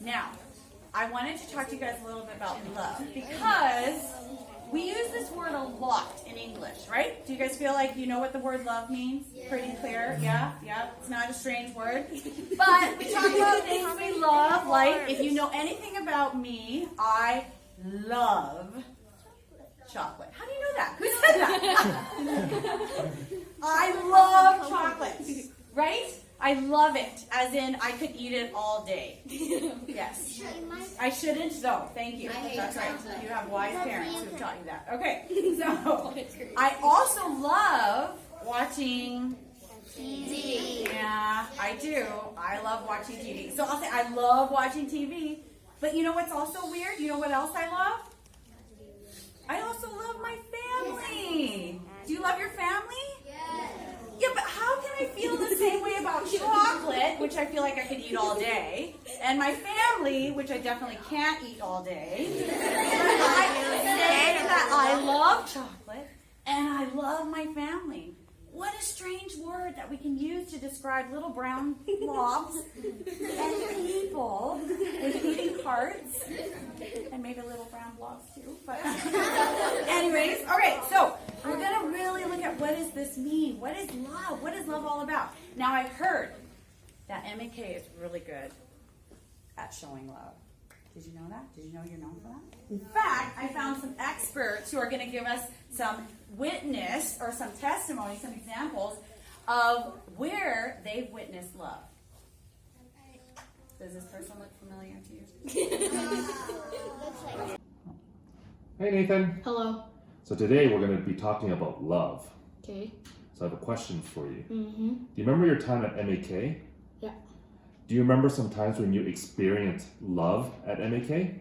Now, I wanted to talk to you guys a little bit about love because we use this word a lot in English, right? Do you guys feel like you know what the word love means? Pretty clear, yeah. It's not a strange word. But we talk about things we love, like if you know anything about me, I love chocolate. How do you know that? Who said that? I love chocolate, right? I love it, as in I could eat it all day. Yes. I shouldn't, though. Thank you. That's right. You have wise parents who taught you that. Okay. So, I also love watching TV. Yeah, I do. I love watching TV. So I'll say I love watching TV. But you know what's also weird? You know what else I love? I also love my family. Do you love your family? Yeah, but how can I feel the same way about chocolate, which I feel like I could eat all day, and my family, which I definitely can't eat all day? I can say that I love chocolate and I love my family. What a strange word that we can use to describe little brown blobs and people with beating hearts, and maybe little brown blobs too. But anyways, okay, so we're going to really look at what does this mean? What is love? What is love all about? Now, I've heard that MAK is really good at showing love. Did you know that? Did you know you're known for that? In fact, I found some experts who are going to give us some witness or some testimony, some examples of where they've witnessed love. Does this person look familiar to you? Hey Nathan. Hello. So today we're going to be talking about love. Okay. So I have a question for you. Mm-hmm. Do you remember your time at MAK? Yeah. Do you remember some times when you experienced love at MAK?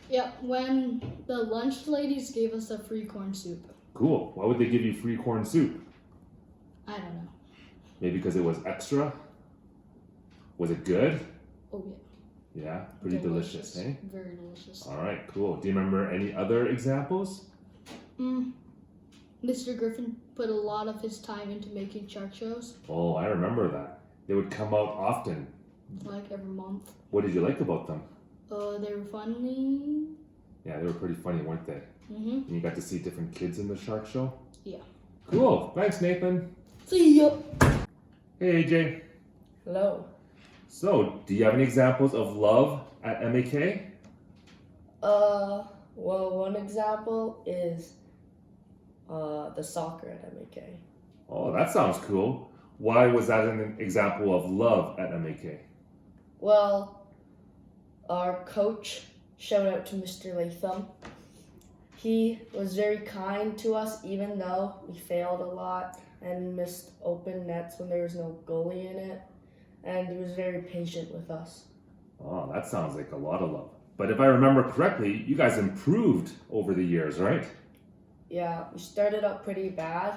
Yeah, when the lunch ladies gave us a free corn soup. Cool. Why would they give you free corn soup? I don't know. Maybe because it was extra? Was it good? Oh yeah. Yeah, pretty delicious, eh? Very delicious. All right, cool. Do you remember any other examples? Mr. Griffin put a lot of his time into making shark shows, Oh, I remember that. They would come out often. like every month. What did you like about them? They were funny. Yeah, they were pretty funny, weren't they? Mm-hmm. And you got to see different kids in the shark show? Yeah. Cool. Thanks, Nathan. See ya. Hey, AJ. Hello. So, do you have any examples of love at MAK? Well, one example is the soccer at MAK. Oh, that sounds cool. Why was that an example of love at MAK? Well, our coach, shout out to Mr. Latham. He was very kind to us even though we failed a lot and missed open nets when there was no goalie in it. And he was very patient with us. Oh, that sounds like a lot of love. But if I remember correctly, you guys improved over the years, right? Yeah, we started out pretty bad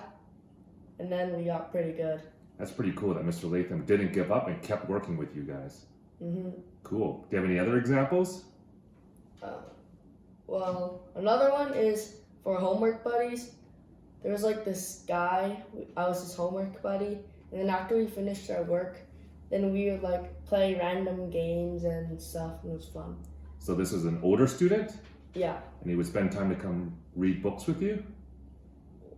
and then we got pretty good. That's pretty cool that Mr. Latham didn't give up and kept working with you guys. Mm-hmm. Cool. Do you have any other examples? Well, another one is for homework buddies. There was like this guy, I was his homework buddy, and then after we finished our work, then we would like play random games and stuff, and it was fun. So this was an older student, Yeah, and he would spend time to come read books with you?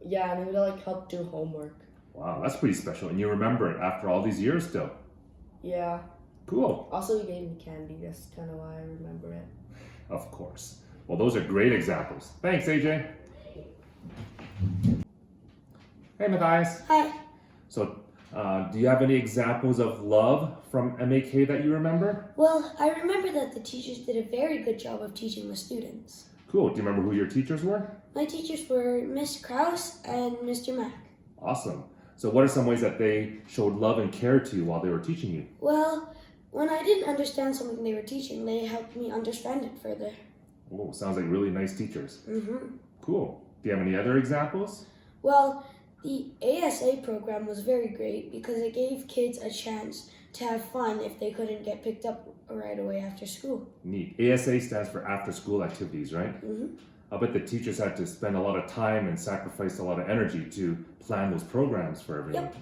yeah, and he would like help do homework. Wow, that's pretty special. And you remember it after all these years still. Yeah, Cool. also he gave me candy, that's kind of why I remember it. Of course. Well, those are great examples. Thanks, AJ. Hey, Matthias. Hi. So, do you have any examples of love from MAK that you remember? Well, I remember that the teachers did a very good job of teaching the students. Cool. Do you remember who your teachers were? My teachers were Miss Krause and Mr. Mack. Awesome. So, what are some ways that they showed love and care to you while they were teaching you? Well, when I didn't understand something they were teaching, they helped me understand it further. Oh, sounds like really nice teachers. Mm-hmm. Cool. Do you have any other examples? Well, the ASA program was very great because it gave kids a chance to have fun if they couldn't get picked up right away after school. Neat. ASA stands for after school activities, right? Mm-hmm. I bet the teachers had to spend a lot of time and sacrifice a lot of energy to plan those programs for everyone. Yep.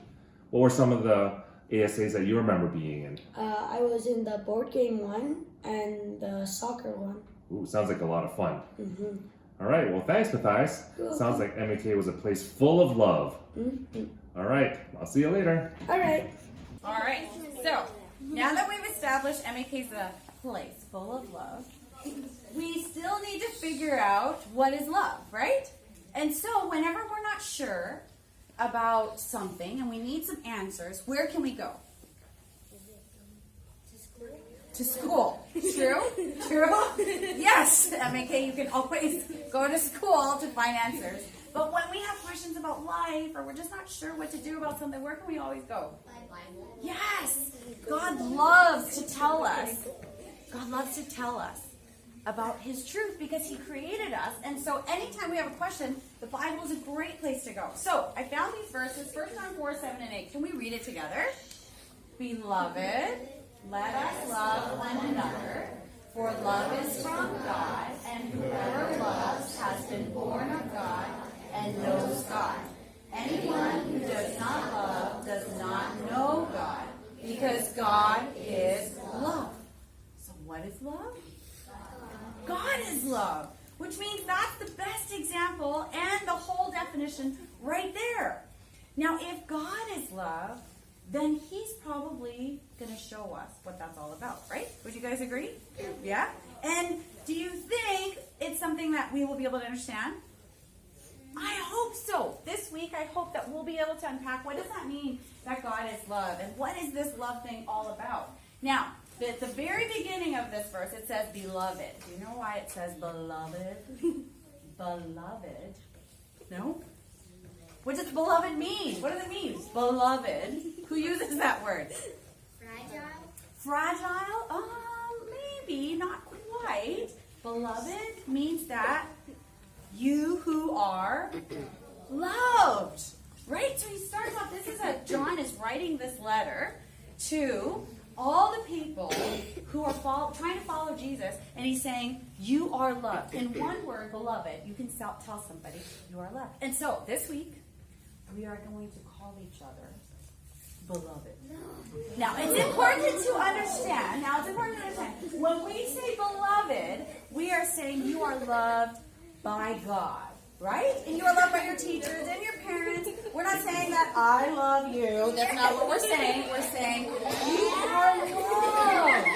What were some of the ASAs that you remember being in? I was in the board game one and the soccer one. Ooh, sounds like a lot of fun. Mm-hmm. All right, well, thanks, Matthias. Sounds like MAK was a place full of love. Mm-hmm. All right, I'll see you later. All right. All right, so now that we've established MAK's a place full of love, we still need to figure out what is love, right? And so whenever we're not sure about something and we need some answers, where can we go? To school. True? True? Yes, MAK, you can always go to school to find answers. But when we have questions about life or we're just not sure what to do about something, where can we always go? Yes! God loves to tell us. God loves to tell us about His truth because He created us. And so anytime we have a question, the Bible is a great place to go. So I found these verses, 1 John 4, 7, and 8. Can we read it together? Beloved, let us love one another, for love is from God, and whoever loves has been born of God and knows God. Anyone who does not love does not know God, because God is love. So what is love? God is love, which means that's the best example and the whole definition right there. Now, if God is love, then He's probably going to show us what that's all about, right? Would you guys agree? Yeah? And do you think it's something that we will be able to understand? I hope so. This week, I hope that we'll be able to unpack what does that mean that God is love, and what is this love thing all about? Now, at the very beginning of this verse, it says beloved. Do you know why it says beloved? Beloved. No? What does beloved mean? What does it mean? Beloved. Who uses that word? Fragile? Maybe, not quite. Beloved means that you who are loved. Right? So he starts off, John is writing this letter to all the people who are trying to follow Jesus, and he's saying, you are loved. In one word, beloved, you can tell somebody you are loved. And so this week, we are going to call each other beloved. Now, it's important to understand, when we say beloved, we are saying you are loved by God, right? And you are loved by your teachers and your parents. We're not saying that I love you. That's not what we're saying. We're saying you are loved.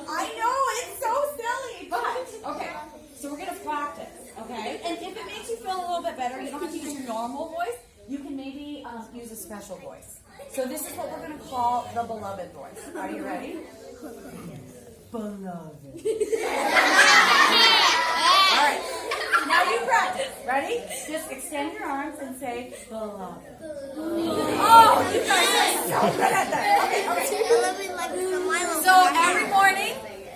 I know, it's so silly, but, okay, so we're going to practice, okay? And if it makes you feel a little bit better, you don't have to use your normal voice. You can maybe use a special voice. So this is what we're going to call the beloved voice. Are you ready? Beloved. All right. Now you practice. Ready? Just extend your arms and say, beloved. Oh, you guys are so good at that. Okay. So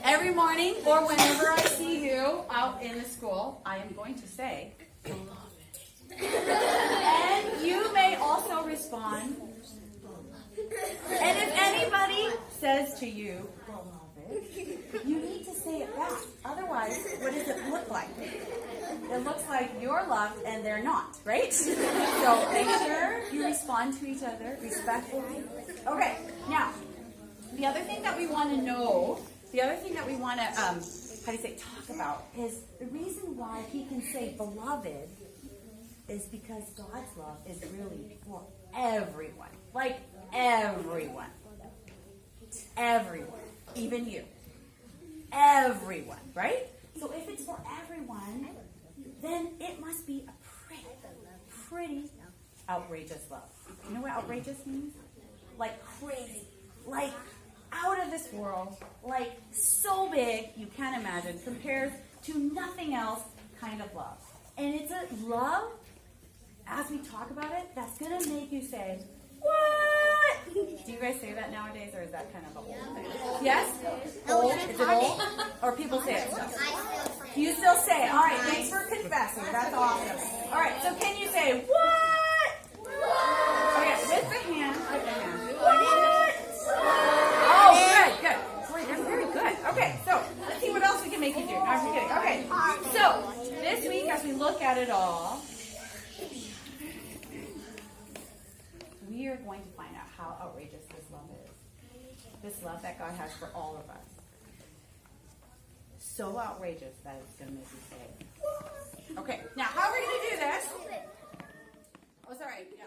every morning, or whenever I see you out in the school, I am going to say, beloved. And you may also respond. And if anybody says to you, beloved, you need to say it back. Otherwise, what does it look like? It looks like you're loved and they're not, right? So make sure you respond to each other respectfully. Okay, now, the other thing that we want to know, talk about is the reason why he can say beloved is because God's love is really for everyone. Like everyone. Everyone. Even you. Everyone, right? So if it's for everyone, then it must be a pretty outrageous love. You know what outrageous means? Like crazy. Like out of this world. Like so big you can't imagine. Compared to nothing else kind of love. And it's a love, as we talk about it, that's going to make you say, what? Do you guys say that nowadays, or is that kind of an old thing? Yes? Old? Is it old? Or people say it still? You still say it. All right, thanks for confessing. That's awesome. All right, so can you say, what? Okay, with the hand. What? Oh, good. Boy, that's very good. Okay, so let's see what else we can make you do. No, I'm just kidding. Okay, so this week, as we look at it all, we are going to find out how outrageous God has for all of us. So outrageous that it's going to make you say. Okay, now how are we going to do this? Oh, sorry. Yeah.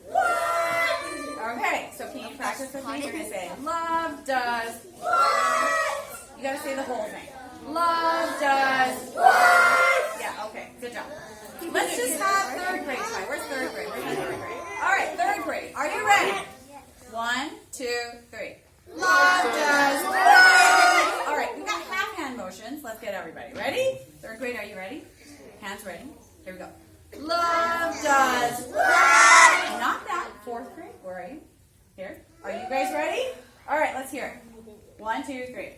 What? Okay, so can you practice with me? You're going to say, love does what? You got to say the whole thing. Love does what? Yeah, okay, good job. Let's just have third grade try. Where's third grade? Where's third grade? All right, third grade. Are you ready? 1, 2, 3. Love does what? All right, we got half hand motions. Let's get everybody. Ready? Third grade, are you ready? Hands ready. Here we go. Love does what? Not that. Fourth grade, where are you? Here. Are you guys ready? All right, let's hear it. 1, 2, 3.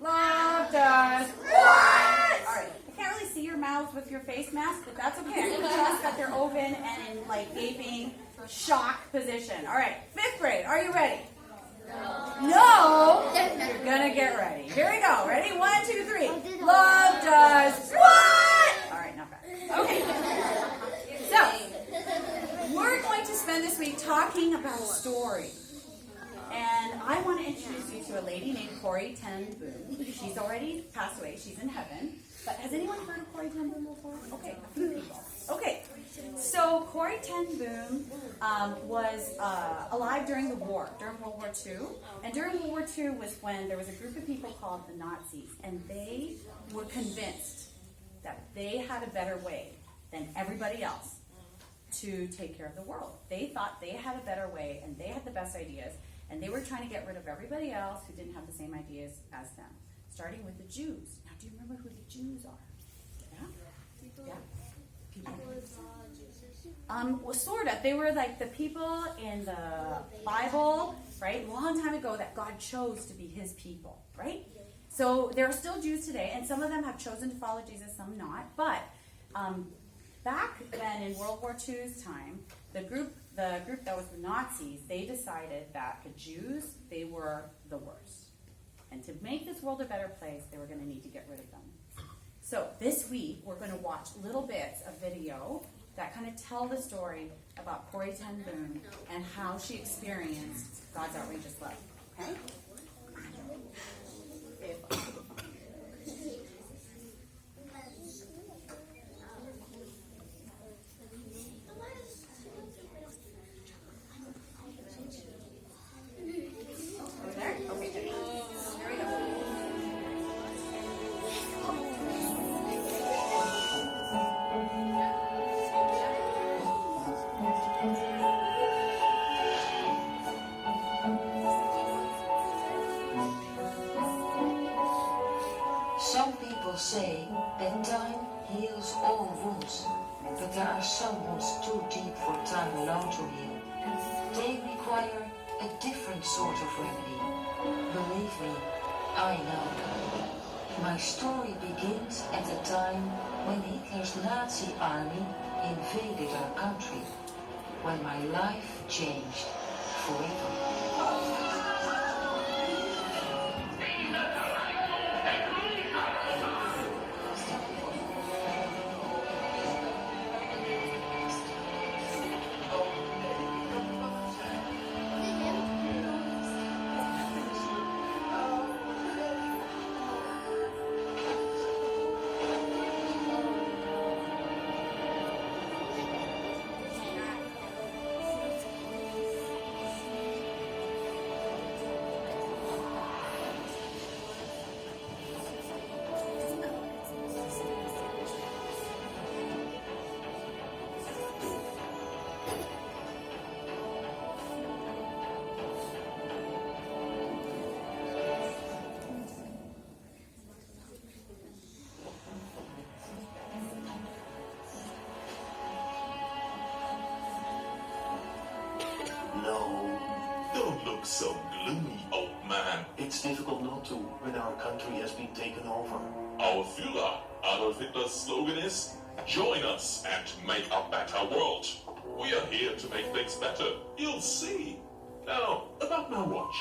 Love does what? All right. I can't really see your mouths with your face mask, but that's okay. I can trust that they're open and in like gaping shock position. All right. Fifth grade, are you ready? No. You're gonna get ready. Here we go. Ready? 1, 2, 3. Love does what? All right, not bad. Okay. So we're going to spend this week talking about story. And I want to introduce you to a lady named Corrie ten Boom. She's already passed away. She's in heaven. But has anyone heard of Corrie ten Boom before? Okay, a few people. Okay, so Corrie ten Boom was alive during the war, during World War II. And during World War II was when there was a group of people called the Nazis. And they were convinced that they had a better way than everybody else to take care of the world. They thought they had a better way and they had the best ideas. And they were trying to get rid of everybody else who didn't have the same ideas as them, starting with the Jews. Now, do you remember who the Jews are? Yeah? People. Well, sort of. They were like the people in the Bible, right? A long time ago that God chose to be his people, right? So there are still Jews today, and some of them have chosen to follow Jesus, some not. But back then in World War II's time, the group that was the Nazis, they decided that the Jews, they were the worst. And to make this world a better place, they were going to need to get rid of them. So this week, we're going to watch little bits of video that kind of tell the story about Corrie ten Boom and how she experienced God's outrageous love. Okay? Some people say that time heals all wounds, but there are some wounds too deep for time alone to heal. They require a different sort of remedy. Believe me, I know. My story begins at the time when Hitler's Nazi army invaded our country, when my life changed forever. No, don't look so gloomy, old man. It's difficult not to when our country has been taken over. Our Führer, Adolf Hitler's slogan is, join us and make a better world. We are here to make things better. You'll see. Now, about my watch.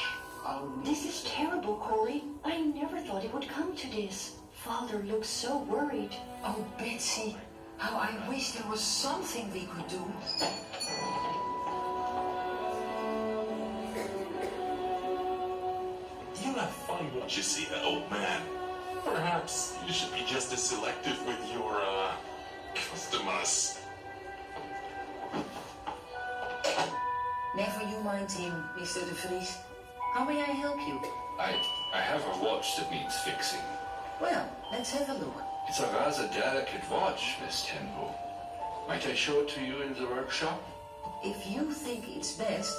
This is terrible, Corey. I never thought it would come to this. Father looks so worried. Oh, Betsy, how I wish there was something we could do. find what you see there, old man. Perhaps you should be just as selective with your, customers. Never you mind him, Mr. De Vries. How may I help you? I have a watch that needs fixing. Well, let's have a look. It's a rather delicate watch, Miss Tenbo. Might I show it to you in the workshop? If you think it's best.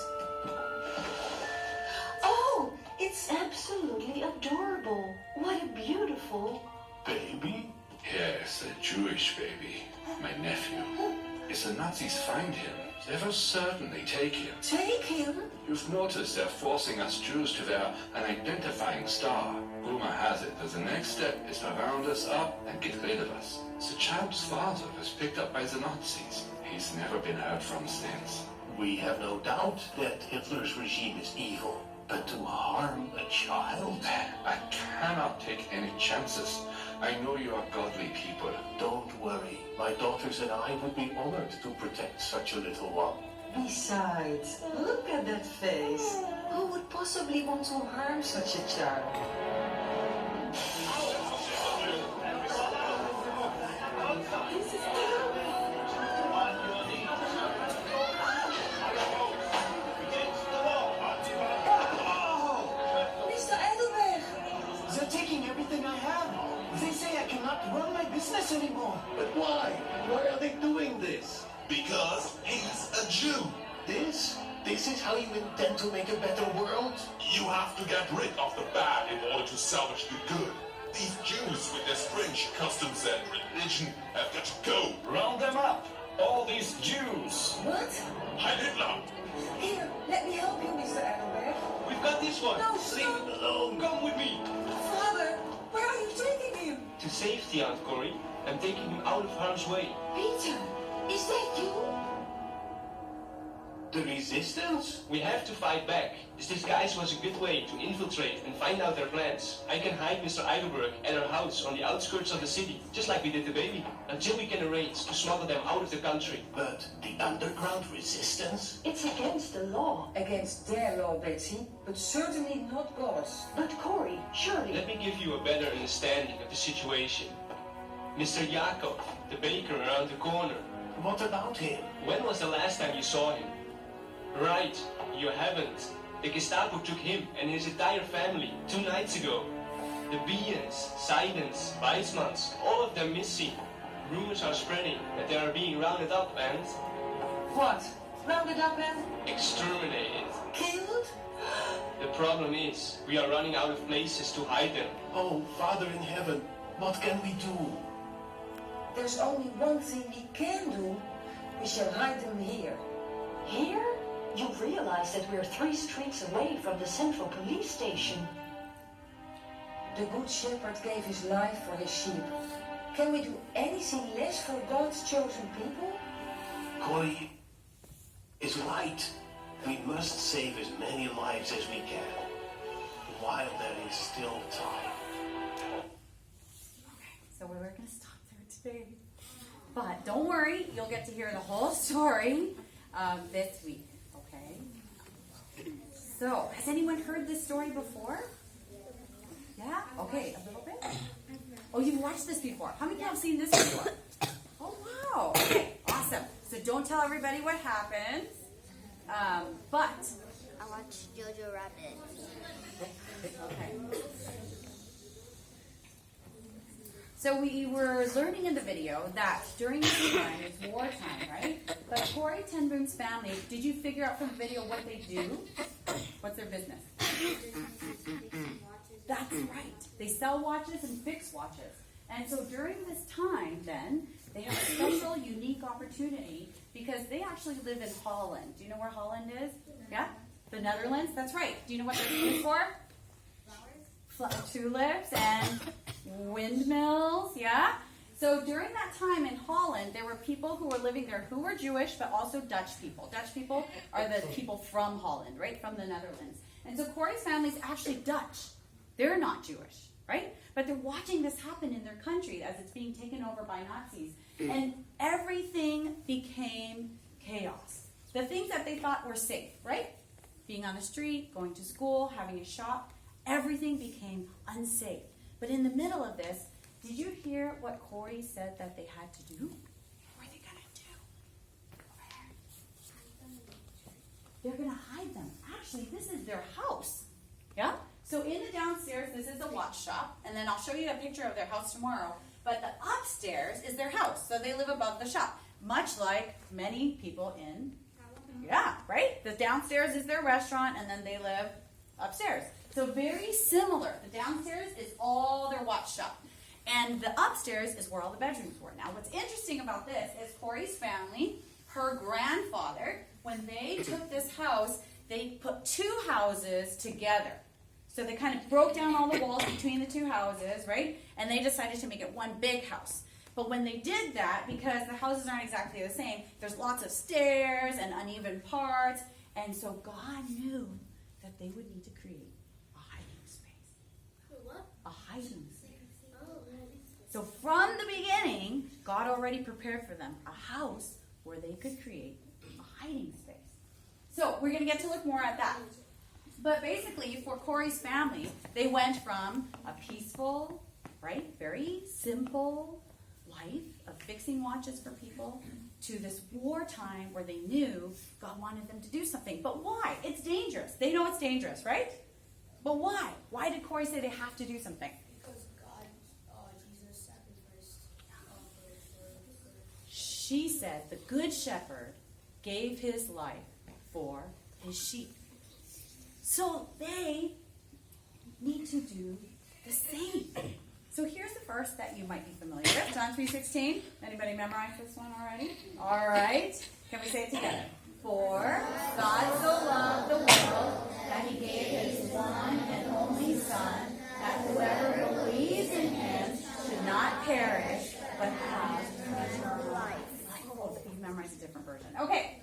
Oh, it's absolutely adorable. What a beautiful... Baby? Yes, a Jewish baby. My nephew. If the Nazis find him, they will certainly take him. Take him? You've noticed they're forcing us Jews to wear an identifying star. Rumor has it that the next step is to round us up and get rid of us. The child's father was picked up by the Nazis. He's never been heard from since. We have no doubt that Hitler's regime is evil, but to harm a child? I cannot take any chances. I know you are godly people. Don't worry. My daughters and I would be honored to protect such a little one. Besides, look at that face. Who would possibly want to harm such a child? Mr. Eidelberg! They're taking everything I have. They say I cannot run my business anymore. But why? Why are they doing this? Because he's a Jew. This is how you intend to make a better world? You have to get rid of the bad in order to salvage the good. These Jews with their strange customs and religion have got to go. Round them up! All these Jews! What? Heil Hitler! Here, let me help you, Mr. Eidelberg. We've got this one! No, Leave stop. him alone! Come with me! Father, where are you taking him? To safety, Aunt Corrie. I'm taking him out of harm's way. Peter, is that you? The resistance? We have to fight back. This disguise was a good way to infiltrate and find out their plans. I can hide Mr. Eidelberg at our house on the outskirts of the city, just like we did the baby, until we can arrange to smuggle them out of the country. But the underground resistance? It's against the law. Against their law, Betsy, but certainly not God's. But Corey, surely... Let me give you a better understanding of the situation. Mr. Jakob, the baker around the corner. What about him? When was the last time you saw him? Right, you haven't. The Gestapo took him and his entire family 2 nights ago. The Biens, Seidens, Weizmanns, all of them missing. Rumors are spreading that they are being rounded up and... What? Rounded up and exterminated. killed? The problem is, we are running out of places to hide them. Oh, Father in heaven, what can we do? There's only one thing we can do. We shall hide them here. Here? You realize that we're 3 streets away from the central police station. The good shepherd gave his life for his sheep. Can we do anything less for God's chosen people? Corey is right. We must save as many lives as we can, while there is still time. So we're going to stop there today. But don't worry, you'll get to hear the whole story this week. Okay? So, has anyone heard this story before? Yeah? Okay, a little bit? Oh, you've watched this before. How many people have seen this before? Oh, wow. Okay, awesome. So don't tell everybody what happens. But... I watched Jojo Rabbit. Okay. So we were learning in the video that during this time, it's wartime, right? But Corey Ten Boom's family, did you figure out from the video what they do? What's their business? That's right. They sell watches and fix watches. And so during this time, then, they have a special, unique opportunity because they actually live in Holland. Do you know where Holland is? Yeah? The Netherlands? That's right. Do you know what they're famous for? Tulips and windmills, yeah? So during that time in Holland, there were people who were living there who were Jewish, but also Dutch people. Dutch people are the people from Holland, right? From the Netherlands. And so Corey's family is actually Dutch. They're not Jewish, right? But they're watching this happen in their country as it's being taken over by Nazis. And everything became chaos. The things that they thought were safe, right? Being on the street, going to school, having a shop, everything became unsafe. But in the middle of this, did you hear what Corey said that they had to do? What were they going to do? They're going to hide them. Actually, this is their house. Yeah? So in the downstairs, this is the watch shop, and then I'll show you a picture of their house tomorrow. But the upstairs is their house, so they live above the shop, much like many people in, yeah, right? The downstairs is their restaurant, and then they live upstairs. So very similar. The downstairs is all their watch shop, and the upstairs is where all the bedrooms were. Now, what's interesting about this is Corey's family, her grandfather, when they took this house, they put two houses together. So they kind of broke down all the walls between the two houses, right? And they decided to make it one big house. But when they did that, because the houses aren't exactly the same, there's lots of stairs and uneven parts. And so God knew that they would need to create a hiding space. What? A hiding space. So from the beginning, God already prepared for them a house where they could create a hiding space. So we're going to get to look more at that. But basically, for Corey's family, they went from a peaceful, right, very simple life of fixing watches for people to this wartime where they knew God wanted them to do something. But why? It's dangerous. They know it's dangerous, right? But why? Why did Corey say they have to do something? Because God, Jesus sacrificed. She said the good shepherd gave his life for his sheep. So they need to do the same. So here's the verse that you might be familiar with, John 3:16. Anybody memorize this one already? All right. Can we say it together? For God so loved the world that he gave his one and only Son, that whoever believes in him should not perish, but have eternal life. Oh, you memorized a different version. Okay.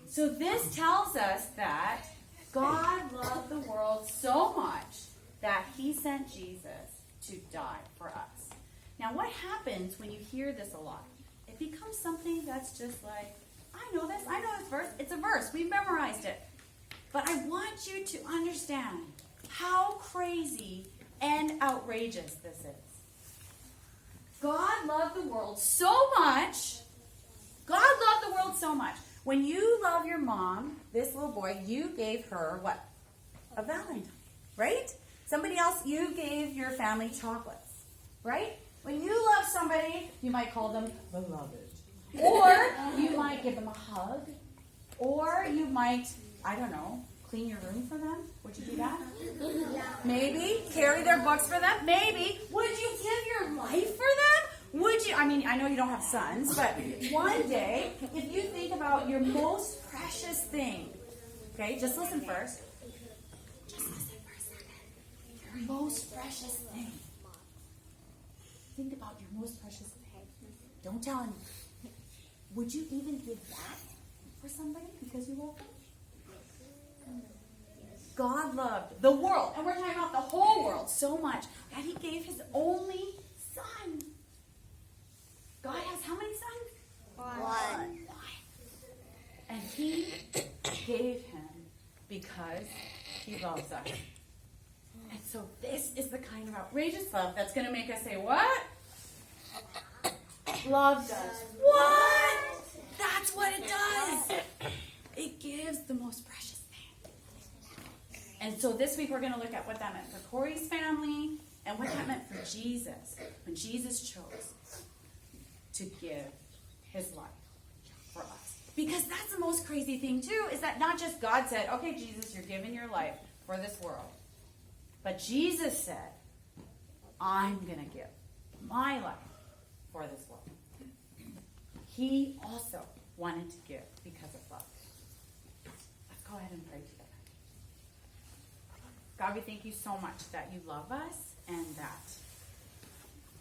So this tells us that God loved the world so much that he sent Jesus to die for us. Now, what happens when you hear this a lot? It becomes something that's just like, I know this verse. It's a verse. We've memorized it. But I want you to understand how crazy and outrageous this is. God loved the world so much. God loved the world so much. When you love your mom, this little boy, you gave her what? A Valentine, right? Somebody else, you gave your family chocolates, right? When you love somebody, you might call them beloved. Or you might give them a hug. Or you might, I don't know, clean your room for them. Would you do that? Maybe. Carry their books for them. Maybe. Would you give your life for them? Would you, I mean, I know you don't have sons, but one day, if you think about your most precious thing, okay, just listen first. Just listen for a second. Your most precious thing. Think about your most precious thing. Don't tell anyone. Would you even give that for somebody because you love them? God loved the world, and we're talking about the whole world so much that he gave his only Son. God has how many sons? One. And he gave him because he loves us. And so this is the kind of outrageous love that's going to make us say, what? Love does. What? That's what it does. It gives the most precious thing. And so this week we're going to look at what that meant for Corey's family and what that meant for Jesus when Jesus chose to give his life for us. Because that's the most crazy thing too, is that not just God said, okay, Jesus, you're giving your life for this world. But Jesus said, I'm going to give my life for this world. He also wanted to give because of love. Let's go ahead and pray together. God, we thank you so much that you love us and that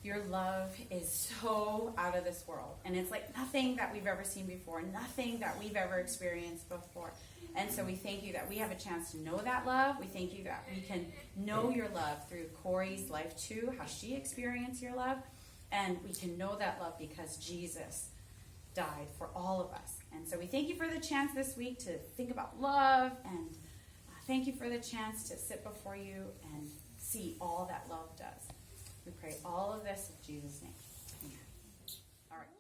your love is so out of this world. And it's like nothing that we've ever seen before, nothing that we've ever experienced before. And so we thank you that we have a chance to know that love. We thank you that we can know your love through Corey's life too, how she experienced your love. And we can know that love because Jesus died for all of us. And so we thank you for the chance this week to think about love and thank you for the chance to sit before you and see all that love does. We pray all of this in Jesus' name.